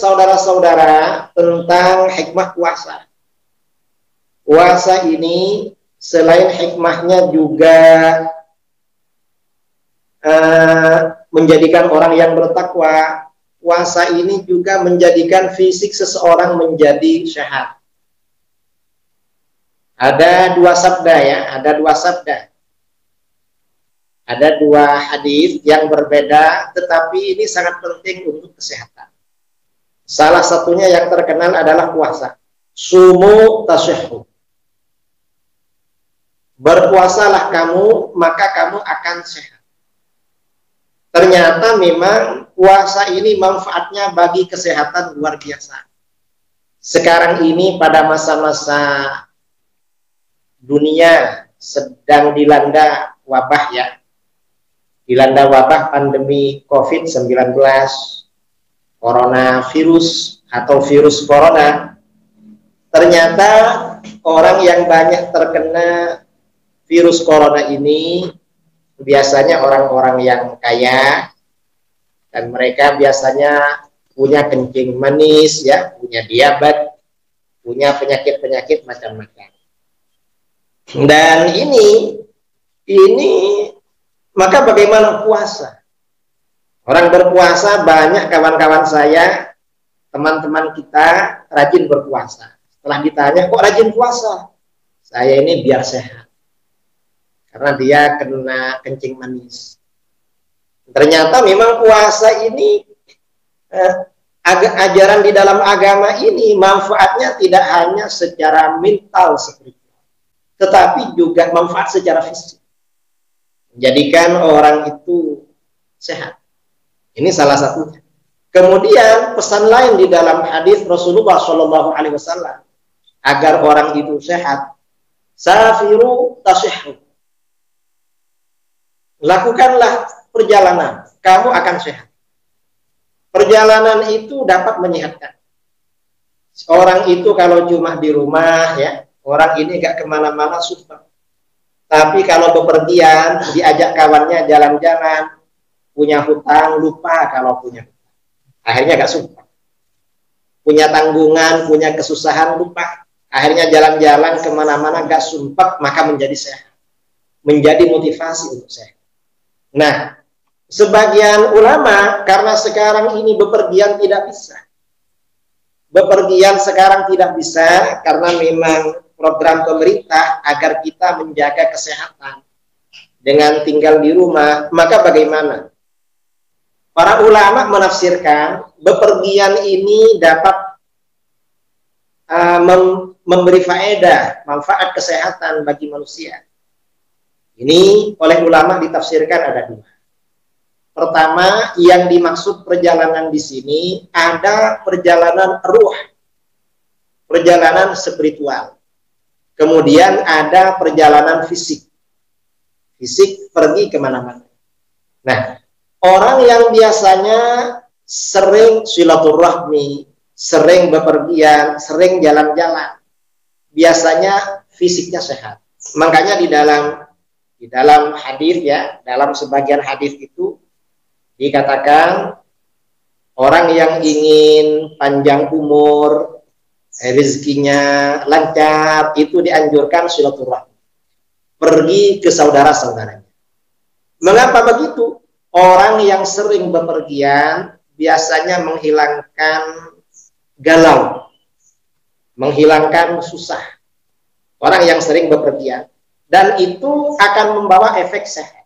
saudara-saudara tentang hikmah puasa. Puasa ini selain hikmahnya juga menjadikan orang yang bertakwa, puasa ini juga menjadikan fisik seseorang menjadi sehat. Ada dua sabda ya, ada dua sabda. Ada dua hadis yang berbeda, tetapi ini sangat penting untuk kesehatan. Salah satunya yang terkenal adalah puasa. Sumu tasihhu. Berpuasalah kamu, maka kamu akan sehat. Ternyata memang puasa ini manfaatnya bagi kesehatan luar biasa. Sekarang ini pada masa-masa dunia sedang dilanda wabah ya. Dilanda wabah pandemi COVID-19, coronavirus atau virus corona. Ternyata orang yang banyak terkena virus corona ini biasanya orang-orang yang kaya, dan mereka biasanya punya kencing manis ya, punya diabetes, punya penyakit-penyakit macam-macam. Dan ini maka bagaimana puasa? Orang berpuasa, banyak kawan-kawan saya, teman-teman kita rajin berpuasa. Setelah ditanya, kok rajin puasa? Saya ini biar sehat. Karena dia kena kencing manis. Ternyata memang puasa ini, ajaran di dalam agama ini, manfaatnya tidak hanya secara mental spiritual, tetapi juga manfaat secara fisik. Menjadikan orang itu sehat. Ini salah satunya. Kemudian pesan lain di dalam hadis Rasulullah SAW agar orang itu sehat. Safiru tasihhu. Lakukanlah perjalanan, kamu akan sehat. Perjalanan itu dapat menyehatkan. Orang itu kalau cuma di rumah ya, orang ini gak kemana-mana susah. Tapi kalau bepergian, diajak kawannya jalan-jalan, punya hutang, lupa kalau punya hutang. Akhirnya gak sumpah. Punya tanggungan, punya kesusahan, lupa. Akhirnya jalan-jalan kemana-mana gak sumpah, maka menjadi sehat. Menjadi motivasi untuk sehat. Nah, sebagian ulama, karena sekarang ini bepergian tidak bisa. Bepergian sekarang tidak bisa, karena memang program pemerintah agar kita menjaga kesehatan dengan tinggal di rumah. Maka bagaimana? Para ulama menafsirkan bepergian ini dapat memberi faedah, manfaat kesehatan bagi manusia. Ini oleh ulama ditafsirkan ada dua. Pertama, yang dimaksud perjalanan di sini ada perjalanan ruh, perjalanan spiritual. Kemudian ada perjalanan fisik. Fisik pergi kemana-mana. Nah, orang yang biasanya sering silaturahmi, sering bepergian, sering jalan-jalan, biasanya fisiknya sehat. Makanya di dalam hadis ya, dalam sebagian hadis itu dikatakan orang yang ingin panjang umur, rezekinya lancar, itu dianjurkan silaturahmi. Pergi ke saudara-saudaranya. Mengapa begitu? Orang yang sering bepergian biasanya menghilangkan galau, menghilangkan susah. Orang yang sering bepergian. Dan itu akan membawa efek sehat.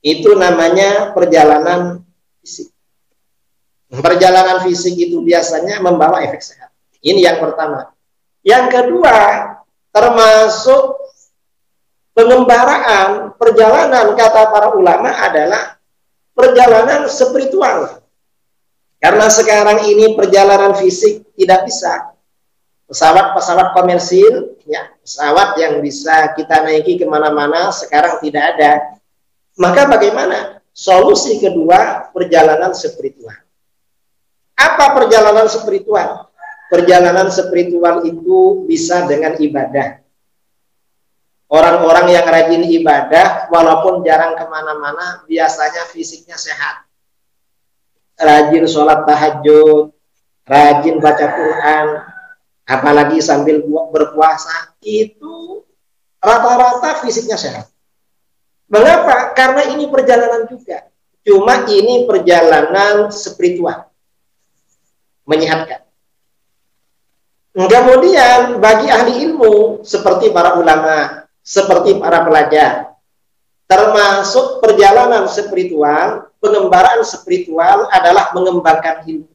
Itu namanya perjalanan fisik. Perjalanan fisik itu biasanya membawa efek sehat. Ini yang pertama. Yang kedua, termasuk pengembaraan perjalanan, kata para ulama, adalah perjalanan spiritual. Karena sekarang ini perjalanan fisik tidak bisa. Pesawat-pesawat komersil, ya, pesawat yang bisa kita naiki kemana-mana sekarang tidak ada. Maka bagaimana? Solusi kedua, perjalanan spiritual. Apa perjalanan spiritual? Perjalanan spiritual itu bisa dengan ibadah. Orang-orang yang rajin ibadah, walaupun jarang kemana-mana, biasanya fisiknya sehat. Rajin sholat tahajud, rajin baca Quran, apalagi sambil berpuasa, itu rata-rata fisiknya sehat. Mengapa? Karena ini perjalanan juga. Cuma ini perjalanan spiritual, menyehatkan. Kemudian bagi ahli ilmu, seperti para ulama, seperti para pelajar, termasuk perjalanan spiritual, pengembaraan spiritual adalah mengembangkan ilmu.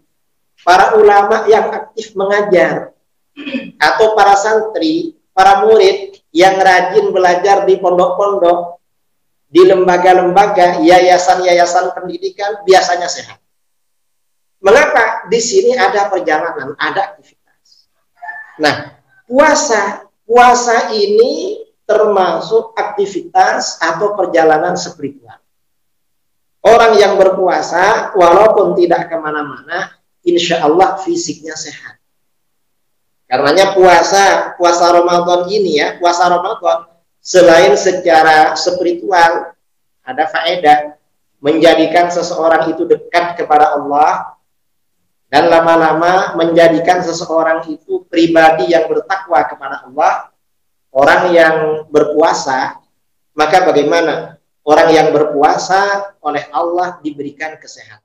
Para ulama yang aktif mengajar, atau para santri, para murid yang rajin belajar di pondok-pondok, di lembaga-lembaga, yayasan-yayasan pendidikan, biasanya sehat. Mengapa? Di sini ada perjalanan, ada aktivitas. Nah, puasa ini termasuk aktivitas atau perjalanan spiritual. Orang yang berpuasa, walaupun tidak kemana-mana, insya Allah fisiknya sehat. Karenanya puasa Ramadan ini ya, puasa Ramadan selain secara spiritual ada faedah menjadikan seseorang itu dekat kepada Allah dan lama-lama menjadikan seseorang itu pribadi yang bertakwa kepada Allah. Orang yang berpuasa, maka bagaimana? Orang yang berpuasa oleh Allah diberikan kesehatan.